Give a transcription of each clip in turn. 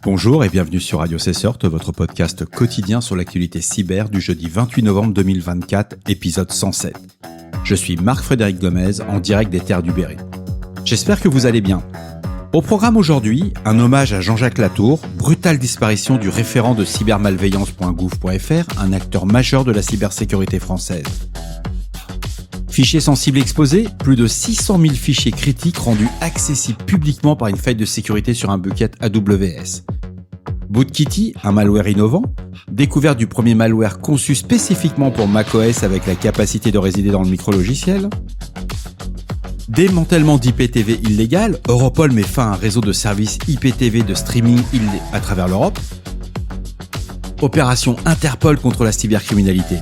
Bonjour et bienvenue sur Radio Cessort, votre podcast quotidien sur l'actualité cyber du jeudi 28 novembre 2024, épisode 107. Je suis Marc-Frédéric Gomez, en direct des terres du Berry. J'espère que vous allez bien. Au programme aujourd'hui, un hommage à Jean-Jacques Latour, brutale disparition du référent de cybermalveillance.gouv.fr, un acteur majeur de la cybersécurité française. Fichiers sensibles exposés, plus de 600 000 fichiers critiques rendus accessibles publiquement par une faille de sécurité sur un bucket AWS. BootKitty, un malware innovant, découverte du premier malware conçu spécifiquement pour macOS avec la capacité de résider dans le micrologiciel. Démantèlement d'IPTV illégal, Europol met fin à un réseau de services IPTV de streaming à travers l'Europe. Opération Interpol contre la cybercriminalité.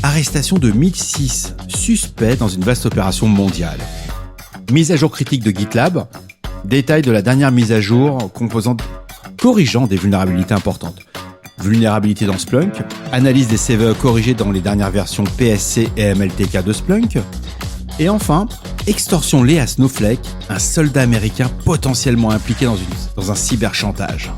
Arrestation de 1006 suspects dans une vaste opération mondiale. Mise à jour critique de GitLab. Détail de la dernière mise à jour corrigeant des vulnérabilités importantes. Vulnérabilité dans Splunk. Analyse des CVE corrigés dans les dernières versions PSC et MLTK de Splunk. Et enfin, extorsion liée à Snowflake, un soldat américain potentiellement impliqué dans un cyberchantage.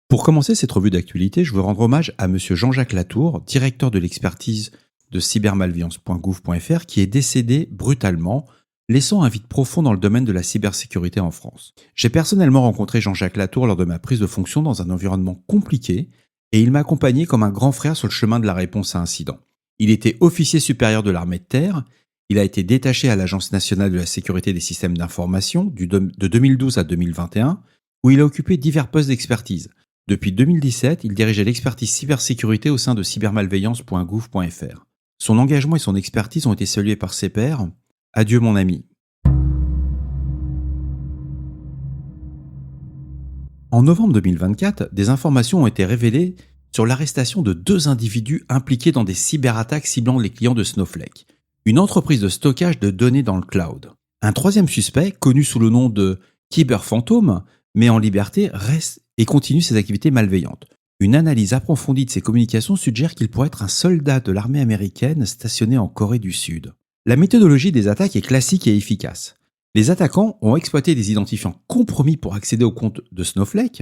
Pour commencer cette revue d'actualité, je veux rendre hommage à M. Jean-Jacques Latour, directeur de l'expertise de cybermalveillance.gouv.fr, qui est décédé brutalement, laissant un vide profond dans le domaine de la cybersécurité en France. J'ai personnellement rencontré Jean-Jacques Latour lors de ma prise de fonction dans un environnement compliqué, et il m'a accompagné comme un grand frère sur le chemin de la réponse à incident. Il était officier supérieur de l'armée de terre, il a été détaché à l'Agence nationale de la sécurité des systèmes d'information de 2012 à 2021, où il a occupé divers postes d'expertise. Depuis 2017, il dirigeait l'expertise cybersécurité au sein de cybermalveillance.gouv.fr. Son engagement et son expertise ont été salués par ses pairs. Adieu mon ami. En novembre 2024, des informations ont été révélées sur l'arrestation de 2 individus impliqués dans des cyberattaques ciblant les clients de Snowflake, une entreprise de stockage de données dans le cloud. Un troisième suspect, connu sous le nom de Cyberphantom, met en liberté reste et continue ses activités malveillantes. Une analyse approfondie de ses communications suggère qu'il pourrait être un soldat de l'armée américaine stationné en Corée du Sud. La méthodologie des attaques est classique et efficace. Les attaquants ont exploité des identifiants compromis pour accéder aux comptes de Snowflake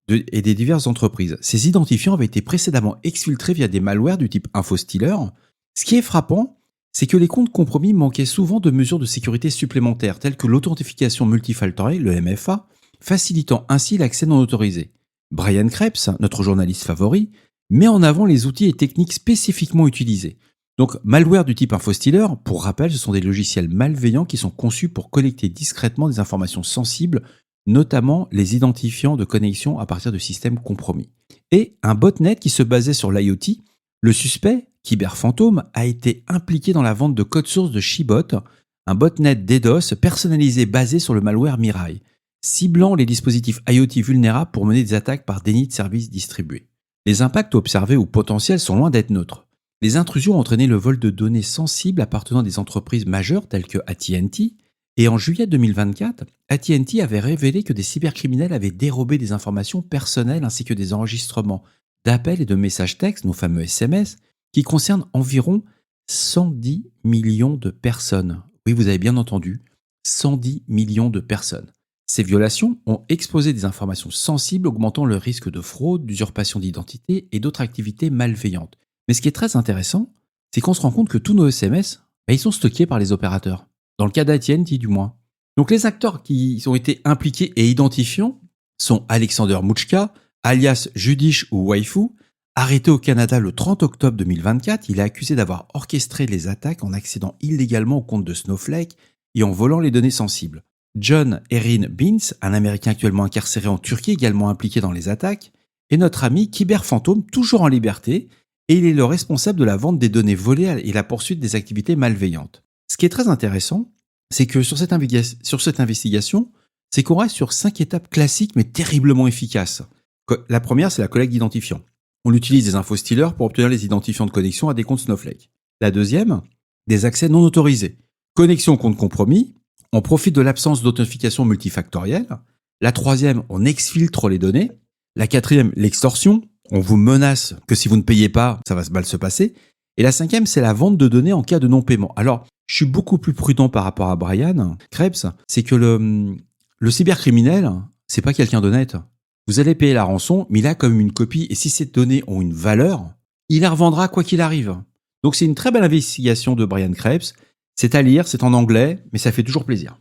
et des diverses entreprises. Ces identifiants avaient été précédemment exfiltrés via des malwares du type InfoStealer. Ce qui est frappant, c'est que les comptes compromis manquaient souvent de mesures de sécurité supplémentaires telles que l'authentification multifactorielle, le MFA, facilitant ainsi l'accès non autorisé. Brian Krebs, notre journaliste favori, met en avant les outils et techniques spécifiquement utilisés. Donc, malware du type InfoStealer, pour rappel, ce sont des logiciels malveillants qui sont conçus pour collecter discrètement des informations sensibles, notamment les identifiants de connexion à partir de systèmes compromis. Et un botnet qui se basait sur l'IoT, le suspect, Cyberphantom, a été impliqué dans la vente de code source de Shibot, un botnet DDoS personnalisé basé sur le malware Mirai, ciblant les dispositifs IoT vulnérables pour mener des attaques par déni de services distribués. Les impacts observés ou potentiels sont loin d'être neutres. Les intrusions ont entraîné le vol de données sensibles appartenant à des entreprises majeures telles que AT&T, et en juillet 2024, AT&T avait révélé que des cybercriminels avaient dérobé des informations personnelles ainsi que des enregistrements d'appels et de messages textes, nos fameux SMS, qui concernent environ 110 millions de personnes. Oui, vous avez bien entendu, 110 millions de personnes. Ces violations ont exposé des informations sensibles, augmentant le risque de fraude, d'usurpation d'identité et d'autres activités malveillantes. Mais ce qui est très intéressant, c'est qu'on se rend compte que tous nos SMS, ils sont stockés par les opérateurs. Dans le cas d'AT&T du moins. Donc les acteurs qui ont été impliqués et identifiants sont Alexander Mouchka, alias Judish ou Waifu, arrêté au Canada le 30 octobre 2024. Il est accusé d'avoir orchestré les attaques en accédant illégalement au compte de Snowflake et en volant les données sensibles. John Erin Beans, un Américain actuellement incarcéré en Turquie, également impliqué dans les attaques, et notre ami Cyberphantom, toujours en liberté, et il est le responsable de la vente des données volées et la poursuite des activités malveillantes. Ce qui est très intéressant, c'est que sur cette investigation, c'est qu'on reste sur 5 étapes classiques mais terriblement efficaces. La première, c'est la collecte d'identifiants. On utilise des InfoStealers pour obtenir les identifiants de connexion à des comptes Snowflake. La deuxième, des accès non autorisés. Connexion au compte compromis, on profite de l'absence d'authentification multifactorielle. La troisième, on exfiltre les données. La quatrième, l'extorsion. On vous menace que si vous ne payez pas, ça va mal se passer. Et la cinquième, c'est la vente de données en cas de non-paiement. Alors, je suis beaucoup plus prudent par rapport à Brian Krebs, c'est que le cybercriminel, c'est pas quelqu'un d'honnête. Vous allez payer la rançon, mais il a comme une copie, et si ces données ont une valeur, il la revendra quoi qu'il arrive. Donc c'est une très belle investigation de Brian Krebs. C'est à lire, c'est en anglais, mais ça fait toujours plaisir.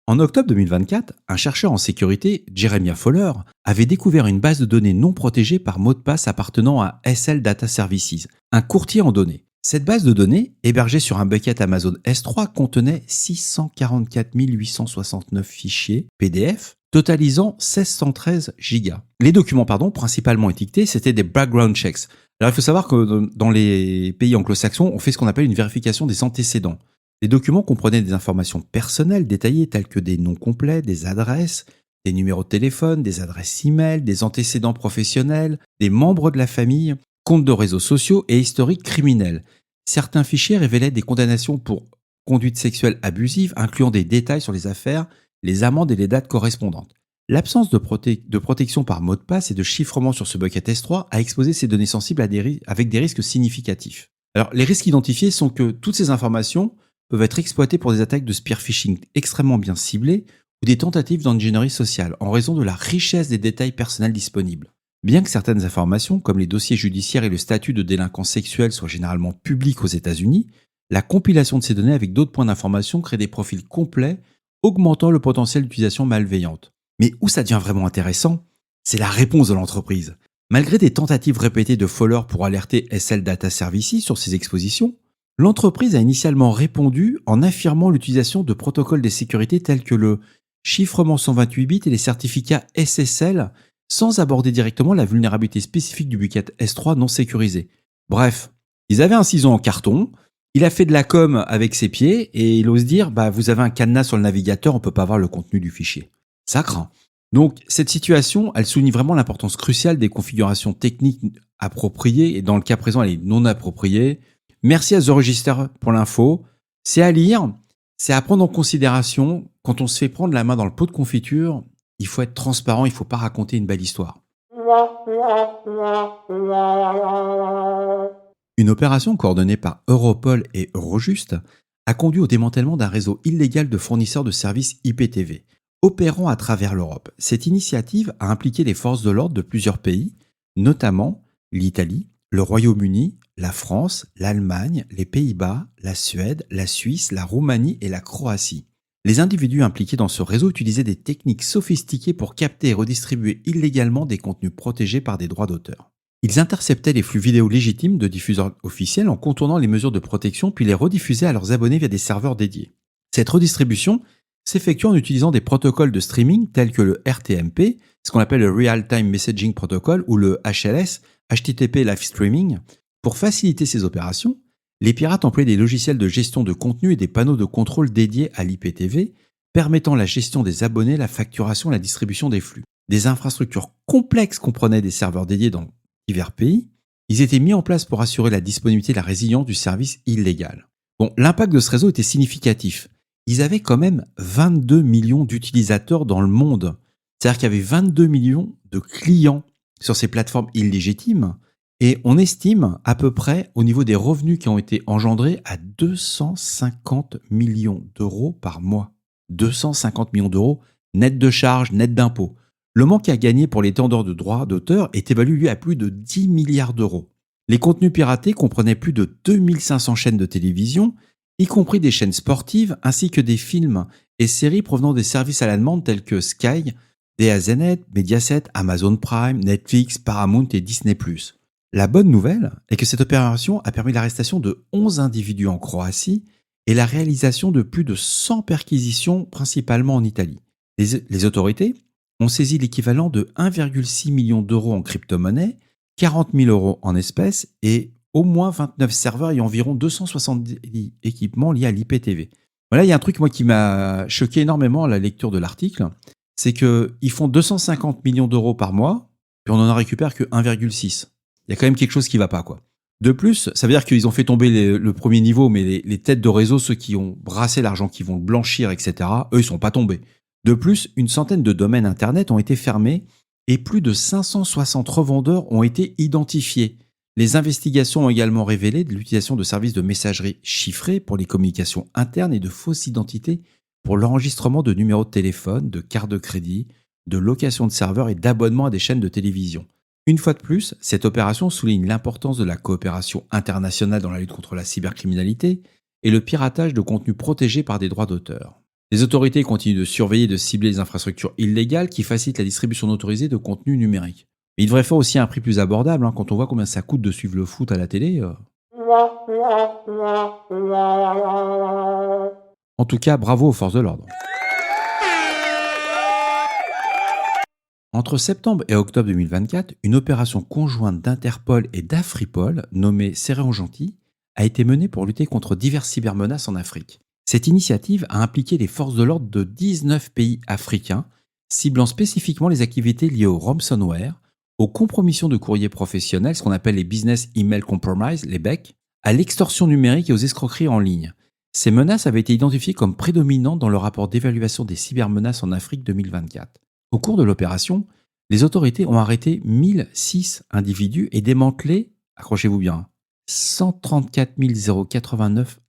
En octobre 2024, un chercheur en sécurité, Jeremiah Fowler, avait découvert une base de données non protégée par mot de passe appartenant à SL Data Services, un courtier en données. Cette base de données, hébergée sur un bucket Amazon S3, contenait 644 869 fichiers PDF, totalisant 1613 gigas. Les documents, principalement étiquetés, c'était des background checks. Alors il faut savoir que dans les pays anglo-saxons, on fait ce qu'on appelle une vérification des antécédents. Les documents comprenaient des informations personnelles détaillées telles que des noms complets, des adresses, des numéros de téléphone, des adresses e-mail, des antécédents professionnels, des membres de la famille, comptes de réseaux sociaux et historiques criminels. Certains fichiers révélaient des condamnations pour conduite sexuelle abusive, incluant des détails sur les affaires, les amendes et les dates correspondantes. L'absence de protection par mot de passe et de chiffrement sur ce bucket S3 a exposé ces données sensibles avec des risques significatifs. Alors, les risques identifiés sont que toutes ces informations peuvent être exploitées pour des attaques de spear phishing extrêmement bien ciblées ou des tentatives d'ingénierie sociale en raison de la richesse des détails personnels disponibles. Bien que certaines informations, comme les dossiers judiciaires et le statut de délinquant sexuel, soient généralement publics aux États-Unis, la compilation de ces données avec d'autres points d'information crée des profils complets, augmentant le potentiel d'utilisation malveillante. Mais où ça devient vraiment intéressant, c'est la réponse de l'entreprise. Malgré des tentatives répétées de Fowler pour alerter SL Data Services sur ces expositions, l'entreprise a initialement répondu en affirmant l'utilisation de protocoles de sécurité tels que le chiffrement 128 bits et les certificats SSL sans aborder directement la vulnérabilité spécifique du bucket S3 non sécurisé. Bref, ils avaient un ciseau en carton, il a fait de la com avec ses pieds et il ose dire vous avez un cadenas sur le navigateur, on peut pas voir le contenu du fichier. Ça craint. Donc cette situation, elle souligne vraiment l'importance cruciale des configurations techniques appropriées et dans le cas présent, elle est non appropriée. Merci à The Register pour l'info. C'est à lire, c'est à prendre en considération. Quand on se fait prendre la main dans le pot de confiture, il faut être transparent, il ne faut pas raconter une belle histoire. Une opération coordonnée par Europol et Eurojust a conduit au démantèlement d'un réseau illégal de fournisseurs de services IPTV, opérant à travers l'Europe. Cette initiative a impliqué les forces de l'ordre de plusieurs pays, notamment l'Italie, le Royaume-Uni, la France, l'Allemagne, les Pays-Bas, la Suède, la Suisse, la Roumanie et la Croatie. Les individus impliqués dans ce réseau utilisaient des techniques sophistiquées pour capter et redistribuer illégalement des contenus protégés par des droits d'auteur. Ils interceptaient les flux vidéo légitimes de diffuseurs officiels en contournant les mesures de protection puis les rediffusaient à leurs abonnés via des serveurs dédiés. Cette redistribution s'effectue en utilisant des protocoles de streaming tels que le RTMP, ce qu'on appelle le Real Time Messaging Protocol, ou le HLS, HTTP Live Streaming. Pour faciliter ces opérations, les pirates employaient des logiciels de gestion de contenu et des panneaux de contrôle dédiés à l'IPTV, permettant la gestion des abonnés, la facturation et la distribution des flux. Des infrastructures complexes comprenaient des serveurs dédiés dans divers pays. Ils étaient mis en place pour assurer la disponibilité et la résilience du service illégal. L'impact de ce réseau était significatif. Ils avaient quand même 22 millions d'utilisateurs dans le monde. C'est-à-dire qu'il y avait 22 millions de clients sur ces plateformes illégitimes. Et on estime à peu près, au niveau des revenus qui ont été engendrés, à 250 millions d'euros par mois. 250 millions d'euros net de charges, net d'impôts. Le manque à gagner pour les tendeurs de droits d'auteur est évalué lui à plus de 10 milliards d'euros. Les contenus piratés comprenaient plus de 2500 chaînes de télévision, y compris des chaînes sportives, ainsi que des films et séries provenant des services à la demande tels que Sky, DAZN, Mediaset, Amazon Prime, Netflix, Paramount et Disney+. La bonne nouvelle est que cette opération a permis l'arrestation de 11 individus en Croatie et la réalisation de plus de 100 perquisitions, principalement en Italie. Les autorités ont saisi l'équivalent de 1,6 million d'euros en crypto-monnaie, 40 000 euros en espèces et au moins 29 serveurs et environ 270 équipements liés à l'IPTV. Voilà, il y a un truc moi qui m'a choqué énormément à la lecture de l'article, c'est qu'ils font 250 millions d'euros par mois, puis on n'en récupère que 1,6. Il y a quand même quelque chose qui ne va pas, quoi. De plus, ça veut dire qu'ils ont fait tomber le premier niveau, mais les têtes de réseau, ceux qui ont brassé l'argent, qui vont le blanchir, etc., eux, ils ne sont pas tombés. De plus, une centaine de domaines Internet ont été fermés et plus de 560 revendeurs ont été identifiés. Les investigations ont également révélé de l'utilisation de services de messagerie chiffrés pour les communications internes et de fausses identités pour l'enregistrement de numéros de téléphone, de cartes de crédit, de location de serveurs et d'abonnement à des chaînes de télévision. Une fois de plus, cette opération souligne l'importance de la coopération internationale dans la lutte contre la cybercriminalité et le piratage de contenus protégés par des droits d'auteur. Les autorités continuent de surveiller et de cibler les infrastructures illégales qui facilitent la distribution non autorisée de contenus numériques. Mais il devrait faire aussi un prix plus abordable, quand on voit combien ça coûte de suivre le foot à la télé. En tout cas, bravo aux forces de l'ordre. Entre septembre et octobre 2024, une opération conjointe d'Interpol et d'Afripol, nommée Serré-en-Gentil, a été menée pour lutter contre diverses cybermenaces en Afrique. Cette initiative a impliqué les forces de l'ordre de 19 pays africains, ciblant spécifiquement les activités liées au ransomware, aux compromissions de courriers professionnels, ce qu'on appelle les Business Email Compromise, les BEC, à l'extorsion numérique et aux escroqueries en ligne. Ces menaces avaient été identifiées comme prédominantes dans le rapport d'évaluation des cybermenaces en Afrique 2024. Au cours de l'opération, les autorités ont arrêté 1006 individus et démantelé, accrochez-vous bien, 134 089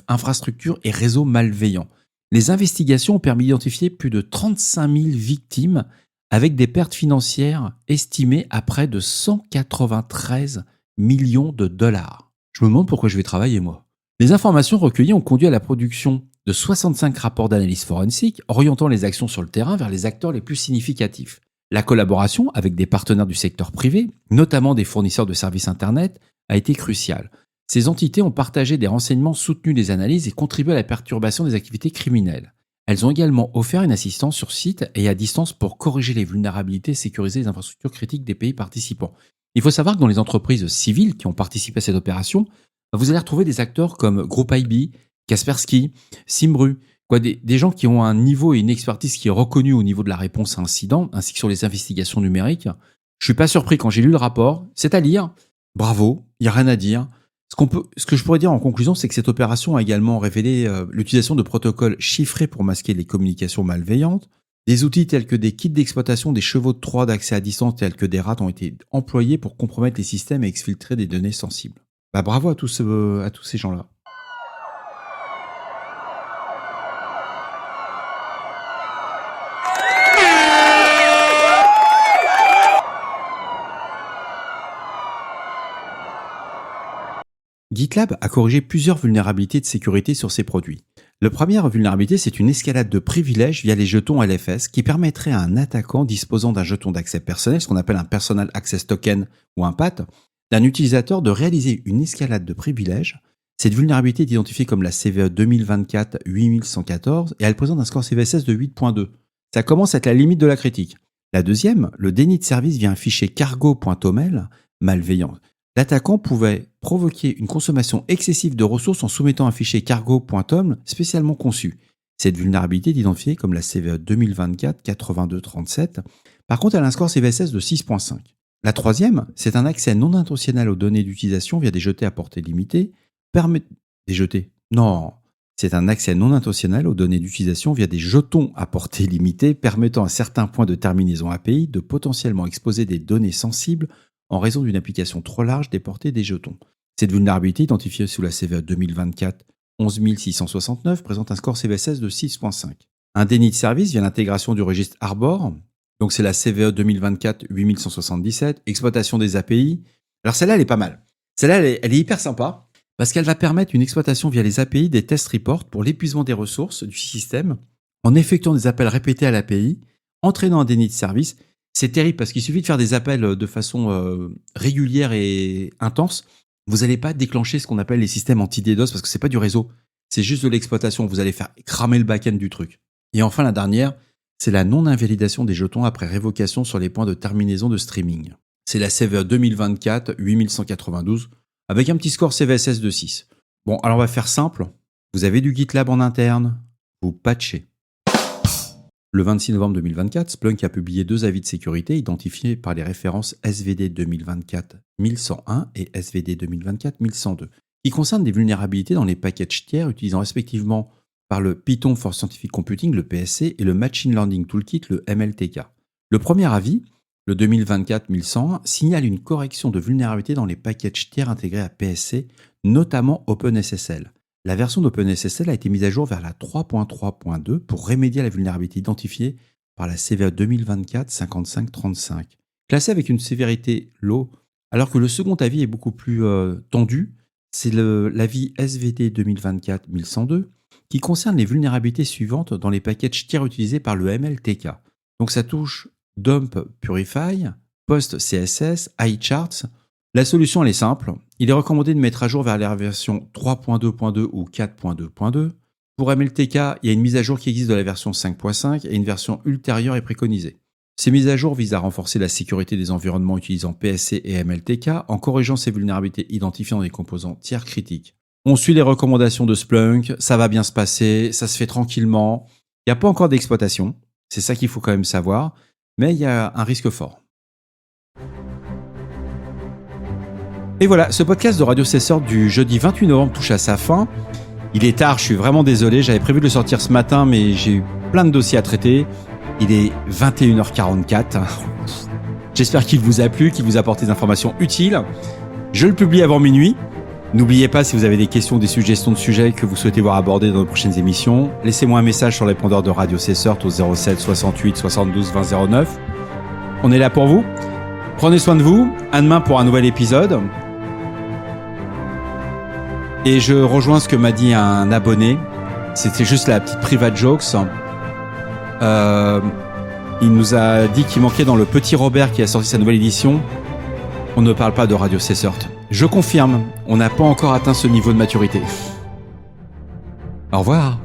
infrastructures et réseaux malveillants. Les investigations ont permis d'identifier plus de 35 000 victimes avec des pertes financières estimées à près de 193 millions de dollars. Je me demande pourquoi je vais travailler, moi. Les informations recueillies ont conduit à la production de 65 rapports d'analyse forensique orientant les actions sur le terrain vers les acteurs les plus significatifs. La collaboration avec des partenaires du secteur privé, notamment des fournisseurs de services Internet, a été cruciale. Ces entités ont partagé des renseignements soutenus des analyses et contribué à la perturbation des activités criminelles. Elles ont également offert une assistance sur site et à distance pour corriger les vulnérabilités et sécuriser les infrastructures critiques des pays participants. Il faut savoir que dans les entreprises civiles qui ont participé à cette opération, vous allez retrouver des acteurs comme Groupe IB, Kaspersky, Symbru, des gens qui ont un niveau et une expertise qui est reconnue au niveau de la réponse à incidents, ainsi que sur les investigations numériques. Je suis pas surpris quand j'ai lu le rapport, c'est à lire. Bravo, il n'y a rien à dire. Ce que je pourrais dire en conclusion, c'est que cette opération a également révélé l'utilisation de protocoles chiffrés pour masquer les communications malveillantes. Des outils tels que des kits d'exploitation, des chevaux de Troie d'accès à distance tels que des rats ont été employés pour compromettre les systèmes et exfiltrer des données sensibles. Bravo à tous ces gens-là. GitLab a corrigé plusieurs vulnérabilités de sécurité sur ses produits. La première vulnérabilité, c'est une escalade de privilèges via les jetons LFS qui permettrait à un attaquant disposant d'un jeton d'accès personnel, ce qu'on appelle un Personal Access Token ou un PAT, d'un utilisateur de réaliser une escalade de privilèges. Cette vulnérabilité est identifiée comme la CVE 2024-8114 et elle présente un score CVSS de 8.2. Ça commence à être la limite de la critique. La deuxième, le déni de service via un fichier cargo.toml malveillant. L'attaquant pouvait provoquer une consommation excessive de ressources en soumettant un fichier cargo.toml spécialement conçu. Cette vulnérabilité est identifiée comme la CVE 2024-8237. Par contre, elle a un score CVSS de 6.5. La troisième, c'est un accès non intentionnel aux données d'utilisation via des jetés à portée limitée. C'est un accès non intentionnel aux données d'utilisation via des jetons à portée limitée permettant à certains points de terminaison API de potentiellement exposer des données sensibles en raison d'une application trop large des portées des jetons. Cette vulnérabilité, identifiée sous la CVE 2024 11669, présente un score CVSS de 6.5. Un déni de service via l'intégration du registre Arbor, donc c'est la CVE 2024 8177, exploitation des API. Alors celle-là, elle est pas mal. Celle-là, elle est hyper sympa parce qu'elle va permettre une exploitation via les API des test reports pour l'épuisement des ressources du système en effectuant des appels répétés à l'API, entraînant un déni de service. C'est terrible parce qu'il suffit de faire des appels de façon régulière et intense. Vous n'allez pas déclencher ce qu'on appelle les systèmes anti-DDoS parce que c'est pas du réseau. C'est juste de l'exploitation. Vous allez faire cramer le back-end du truc. Et enfin, la dernière, c'est la non-invalidation des jetons après révocation sur les points de terminaison de streaming. C'est la CVE 2024 8192 avec un petit score CVSS de 6. Bon, alors on va faire simple. Vous avez du GitLab en interne, vous patchez. Le 26 novembre 2024, Splunk a publié 2 avis de sécurité identifiés par les références SVD 2024-1101 et SVD 2024-1102, qui concernent des vulnérabilités dans les packages tiers utilisant respectivement par le Python for Scientific Computing, le PSC, et le Machine Learning Toolkit, le MLTK. Le premier avis, le 2024-1101, signale une correction de vulnérabilité dans les packages tiers intégrés à PSC, notamment OpenSSL. la version d'OpenSSL a été mise à jour vers la 3.3.2 pour remédier à la vulnérabilité identifiée par la CVE 2024-5535. Classée avec une sévérité low, alors que le second avis est beaucoup plus tendu, c'est l'avis SVD 2024-1102 qui concerne les vulnérabilités suivantes dans les packages tiers utilisés par le MLTK. Donc ça touche Dump Purify, Post CSS, iCharts. La solution elle est simple, il est recommandé de mettre à jour vers la version 3.2.2 ou 4.2.2. Pour MLTK, il y a une mise à jour qui existe de la version 5.5 et une version ultérieure est préconisée. Ces mises à jour visent à renforcer la sécurité des environnements utilisant PSC et MLTK en corrigeant ces vulnérabilités identifiées dans des composants tiers critiques. On suit les recommandations de Splunk, ça va bien se passer, ça se fait tranquillement. Il n'y a pas encore d'exploitation, c'est ça qu'il faut quand même savoir, mais il y a un risque fort. Et voilà, ce podcast de Radio Cesseur du jeudi 28 novembre touche à sa fin. Il est tard, je suis vraiment désolé, j'avais prévu de le sortir ce matin, mais j'ai eu plein de dossiers à traiter. Il est 21h44. J'espère qu'il vous a plu, qu'il vous a apporté des informations utiles. Je le publie avant minuit. N'oubliez pas, si vous avez des questions, des suggestions de sujets que vous souhaitez voir abordés dans nos prochaines émissions, laissez-moi un message sur le répondeur de Radio Cesseur au 07 68 72 20 09. On est là pour vous. Prenez soin de vous. À demain pour un nouvel épisode. Et je rejoins ce que m'a dit un abonné. C'était juste la petite private jokes. Il nous a dit qu'il manquait dans le Petit Robert qui a sorti sa nouvelle édition. On ne parle pas de Radio Cesseur. Je confirme, on n'a pas encore atteint ce niveau de maturité. Au revoir.